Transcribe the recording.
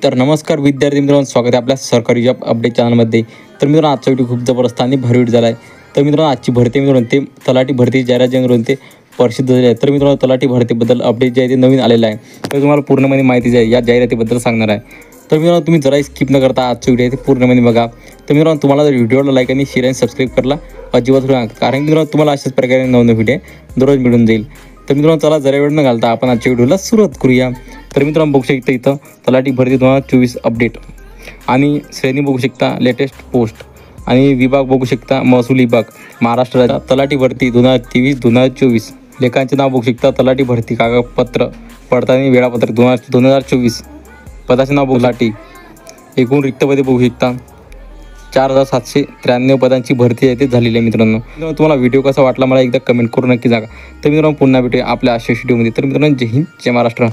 तर नमस्कार विद्यार्थी मित्रांनो, स्वागत आहे आपल्या सरकारी जॉब अपडेट चॅनलमध्ये। तर मित्रांनो, आजचा व्हिडिओ खूप जबरदस्त आणि भारी व्हिडिओ झाला आहे। तर मित्रांनो, आजची भरती मित्रांनो ते तलाठी भरती जाहिरात जे ते प्रसिद्ध झाले आहे। तर मित्रांनो, तलाठी भरतीबद्दल अपडेट जे आहे ते नवीन आलेलं आहे। तर तुम्हाला पूर्णपणे माहिती आहे या जाहिरातीबद्दल सांगणार आहे। तर मित्रांनो, तुम्ही जरा स्किप न करता आजचा व्हिडिओ आहे ते पूर्णपणे बघा। तर मित्रांनो, तुम्हाला जर व्हिडिओला लाईक आणि शेअर आणि सबस्क्राईब करायला अजिबात विसरू नका, कारण मित्रांनो तुम्हाला अशाच प्रकारे नवीन व्हिडिओ दररोज मिळून जाईल। तर मित्रांनो, चला जरा वेळ न घालता आपण आजच्या व्हिडिओला सुरुवात करूया। तर मित्रांनो, बघू शकता इथं तलाठी भरती 2024 अपडेट आणि श्रेणी बघू शकता लेटेस्ट पोस्ट आणि विभाग बघू शकता महसूल विभाग महाराष्ट्र राज्य तलाठी भरती 2023-2024 लेखांचे नाव बघू शकता तलाठी भरती कागदपत्र पडताळणी वेळापत्रक 2024 पदाचे नाव बघू तलाठी एकूण रिक्त पदे बघू शकता 4793 पदांची भरती आहे ते झालेली आहे। मित्रांनो, तुम्हाला व्हिडिओ कसा वाटला मला एकदा कमेंट करून नक्की सांगा। तर मित्रांनो, पुन्हा भेटूया आपल्या अशा व्हिडिओमध्ये। तर मित्रांनो, जय हिंद जय महाराष्ट्र।